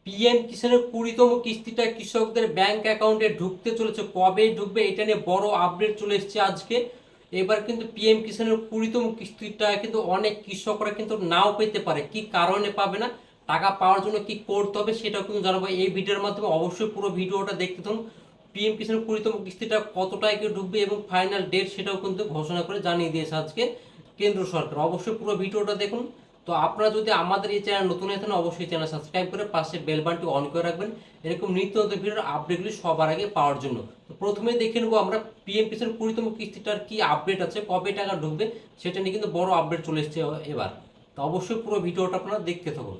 PM কিষাণের 20তম কিস্তিটা কৃষকদের bank অ্যাকাউন্টে ঢুকতে চলেছে। কবে ঢুকবে এটা নিয়ে বড় আপডেট চলে এসেছে আজকে। এবার কিন্তু পিএম কিষাণের 20তম কিস্তিটা কিন্তু অনেক কৃষকরা কিন্তু নাও পেতে পারে। কি কারণে পাবে না, টাকা পাওয়ার জন্য কি করতে হবে সেটাও কিন্তু জানাবো এই ভিডিওর মাধ্যমে। অবশ্যই পুরো ভিডিওটা দেখতে থাকুন। পিএম কিষাণের 20তম কিস্তিটা কত টাকা ঢুকবে এবং ফাইনাল ডেট সেটাও কিন্তু ঘোষণা করে জানিয়ে দিয়েছে আজকে কেন্দ্র সরকার। অবশ্যই পুরো ভিডিওটা দেখুন। তো আপনারা যদি আমাদের এই চ্যানেল নতুন হয়ে থাকেন অবশ্যই চ্যানেল সাবস্ক্রাইব করে পাশে বেল বাটনটি অন করে রাখবেন এরকম নিত্য নতুন ভিডিওর আপডেটগুলি সবার আগে পাওয়ার জন্য। তো প্রথমে দেখে নেবো আমরা পিএম কিষাণ 20তম কিস্তিটার কি আপডেট আছে, কবে টাকা ঢুকবে সেটা নিয়ে কিন্তু বড় আপডেট চলে এসেছে এবার। তো অবশ্যই পুরো ভিডিওটা আপনারা দেখতে থাকুন।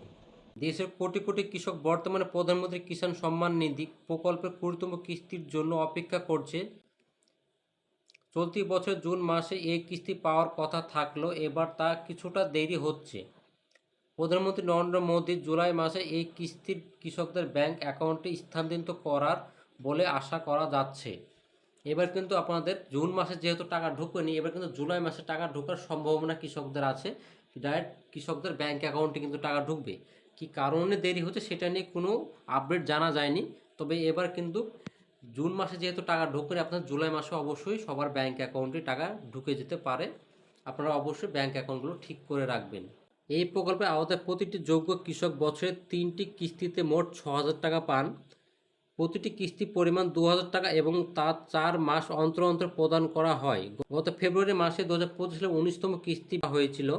দেশের কোটি কোটি কৃষক বর্তমানে প্রধানমন্ত্রী কিষাণ সম্মান নিধি প্রকল্পের 20তম কিস্তির জন্য অপেক্ষা করছে। চলতি বছর জুন মাসে এই কিস্তি পাওয়ার কথা থাকলেও এবার তা কিছুটা দেরি হচ্ছে। প্রধানমন্ত্রী নরেন্দ্র মোদী জুলাই মাসে এই কিস্তির কৃষকদের ব্যাংক অ্যাকাউন্টে স্থানান্তরিত করার বলে আশা করা যাচ্ছে। এবার কিন্তু আপনাদের জুন মাসে যেহেতু টাকা ঢুকেনি, এবার কিন্তু জুলাই মাসে টাকা ঢোকার সম্ভাবনা কৃষকদের আছে। ডাইরেক্ট কৃষকদের ব্যাংক অ্যাকাউন্টে কিন্তু টাকা ঢুকবে। কি কারণে দেরি হচ্ছে সেটা নিয়ে কোনো আপডেট জানা যায়নি। তবে এবার কিন্তু জুন মাসে যেহেতু টাকা ঢোকেনি, আপনার জুলাই মাসে অবশ্যই সবার ব্যাংক অ্যাকাউন্টে টাকা ঢুকে যেতে পারে। আপনারা অবশ্যই ব্যাংক অ্যাকাউন্টগুলো ঠিক করে রাখবেন। এই প্রকল্পের আওতায় প্রতিটি যোগ্য কৃষক বছরে 3টি কিস্তিতে মোট 6,000 টাকা পান। প্রতিটি কিস্তির পরিমাণ 2,000 টাকা এবং তা 4 মাস অন্তর অন্তর প্রদান করা হয়। গত ফেব্রুয়ারি মাসে 2025 সালে 19তম কিস্তি হয়েছিল।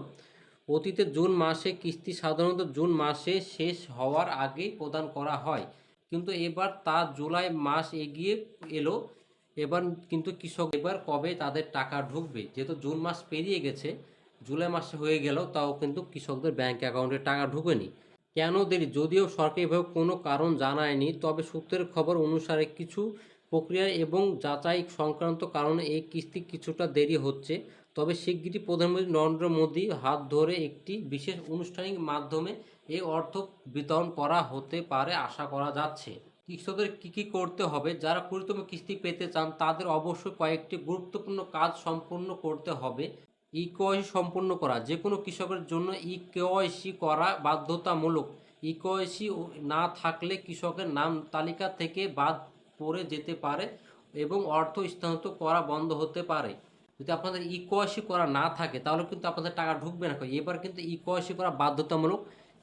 অতীতে জুন মাসে কিস্তি সাধারণত জুন মাসে শেষ হওয়ার আগেই প্রদান করা হয়, কিন্তু এবার তা জুলাই মাস এগিয়ে এলো। এবার কিন্তু কৃষক এবার কবে তাদের টাকা ঢুকবে, যেহেতু জুন মাস পেরিয়ে গেছে, জুলাই মাসে হয়ে গেল তাও কিন্তু কৃষকদের ব্যাংক অ্যাকাউন্টে টাকা ঢুকেনি। কেন দেরি? যদিও সরকারিভাবে কোনো কারণ জানায়নি, তবে সূত্রের খবর অনুসারে কিছু প্রক্রিয়া এবং যাচাই সংক্রান্ত কারণে এই কিস্তি কিছুটা দেরি হচ্ছে। তবে শিগগিরই প্রধানমন্ত্রী নরেন্দ্র মোদী হাত ধরে একটি বিশেষ আনুষ্ঠানিক মাধ্যমে এই অর্থ বিতরণ করা হতে পারে আশা করা যাচ্ছে। কৃষকদের কী কী করতে হবে? যারা 20তম কিস্তি পেতে চান তাদের অবশ্যই কয়েকটি গুরুত্বপূর্ণ কাজ সম্পূর্ণ করতে হবে। ইকেওয়াইসি সম্পূর্ণ করা, যে কোনো কৃষকের জন্য ইকেওয়াইসি করা বাধ্যতামূলক। ইকেওয়াইসি না থাকলে কৃষকের নাম তালিকা থেকে বাদ পড়ে যেতে পারে এবং অর্থ স্থানান্তর করা বন্ধ হতে পারে। যদি আপনাদের ইকেওয়াইসি করা না থাকে তাহলে কিন্তু আপনাদের টাকা ঢুকবে না। এবার কিন্তু ইকেওয়াইসি করা বাধ্যতামূলক।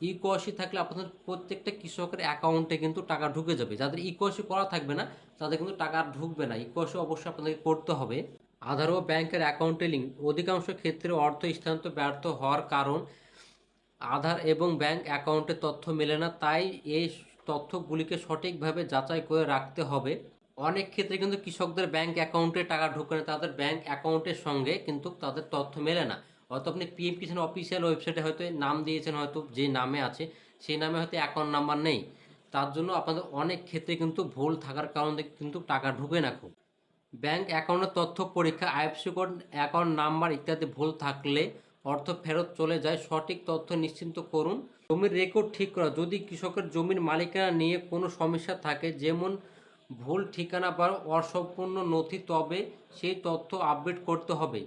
ইকেওয়াইসি থাকলে আপনাদের প্রত্যেকটা কৃষকের অ্যাকাউন্টে কিন্তু টাকা ঢুকে যাবে। যাদের ইকেওয়াইসি করা থাকবে না তাদের কিন্তু টাকা ঢুকবে না। ইকেওয়াইসি অবশ্যই আপনাদেরকে করতে হবে। আধার ও ব্যাংকের অ্যাকাউন্টে লিঙ্ক, অধিকাংশ ক্ষেত্রে অর্থ স্থানান্তর ব্যর্থ হওয়ার কারণ আধার এবং ব্যাংক অ্যাকাউন্টে তথ্য মেলে না, তাই এই তথ্যগুলিকে সঠিকভাবে যাচাই করে রাখতে হবে। অনেক ক্ষেত্রে কিন্তু কৃষকদের ব্যাংক অ্যাকাউন্টে টাকা ঢোকে না, তাদের ব্যাংক অ্যাকাউন্টের সঙ্গে কিন্তু তাদের তথ্য মেলে না। হয়তো আপনি পিএম কিষাণ অফিসিয়াল ওয়েবসাইটে হয়তো নাম দিয়েছেন, হয়তো যে নামে আছে সেই নামে হয়তো অ্যাকাউন্ট নাম্বার নেই। তার জন্য আপনাদের অনেক ক্ষেত্রে কিন্তু ভুল থাকার কারণে কিন্তু টাকা ঢুকে না খুব। ব্যাংক অ্যাকাউন্টের তথ্য পরীক্ষা, আইএফএসসি কোড, অ্যাকাউন্ট নাম্বার ইত্যাদি ভুল থাকলে অর্থ ফেরত চলে যায়। সঠিক তথ্য নিশ্চিন্ত করুন। জমির রেকর্ড ঠিক করা, যদি কৃষকের জমির মালিকানা নিয়ে কোনো সমস্যা থাকে, যেমন ভুল ঠিকানা বা অসম্পূর্ণ নথি, তবে সেই তথ্য আপডেট করতে হবে।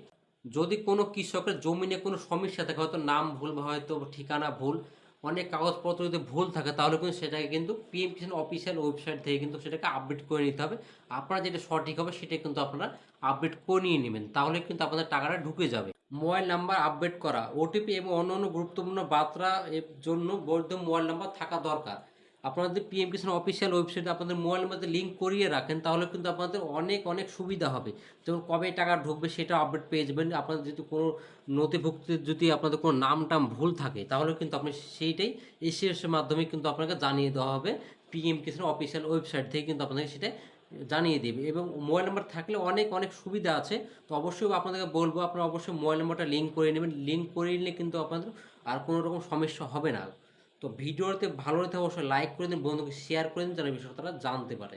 যদি কোনো কৃষকের জমি নিয়ে কোনো সমস্যা থাকে, হয়তো নাম ভুল বা হয়তো ঠিকানা ভুল, অনেক কাগজপত্র যদি ভুল থাকে তাহলে কিন্তু সেটাকে কিন্তু পিএম কিষাণ অফিসিয়াল ওয়েবসাইট থেকে কিন্তু সেটাকে আপডেট করে নিতে হবে। আপনারা যেটা সঠিক হবে সেটা কিন্তু আপনারা আপডেট করে নিয়ে নেবেন, তাহলে কিন্তু আপনাদের টাকাটা ঢুকে যাবে। মোবাইল নাম্বার আপডেট করা, ওটিপি এবং অন্যান্য গুরুত্বপূর্ণ বার্তা এর জন্য বৈধ মোবাইল নাম্বার থাকা দরকার। আপনারা যদি পিএম কিষাণ অফিসিয়াল ওয়েবসাইটে আপনাদের মোবাইল নাম্বার লিঙ্ক করিয়ে রাখেন তাহলে কিন্তু আপনাদের অনেক অনেক সুবিধা হবে। যেমন কবে টাকা ঢুকবে সেটা আপডেট পেয়ে যাবেন। আপনাদের যদি কোনো নথিভুক্তির যদি আপনাদের কোনো নাম টাম ভুল থাকে তাহলে কিন্তু আপনি সেইটাই এসএমএসের মাধ্যমে কিন্তু আপনাকে জানিয়ে দেওয়া হবে। পিএম কিষাণ অফিসিয়াল ওয়েবসাইট থেকে কিন্তু আপনাদের সেটা জানিয়ে দেবে এবং মোবাইল নাম্বার থাকলে অনেক অনেক সুবিধা আছে। তো অবশ্যই আপনাদেরকে বলবো আপনারা অবশ্যই মোবাইল নাম্বারটা লিঙ্ক করে নেবেন। লিঙ্ক করে নিলে কিন্তু আপনাদের আর কোনো রকম সমস্যা হবে না। তো ভিডিওতে ভালো লাগলে অবশ্যই লাইক করে দিন, বন্ধুকে শেয়ার করে দিন যেন বিষয়টা তারা জানতে পারে।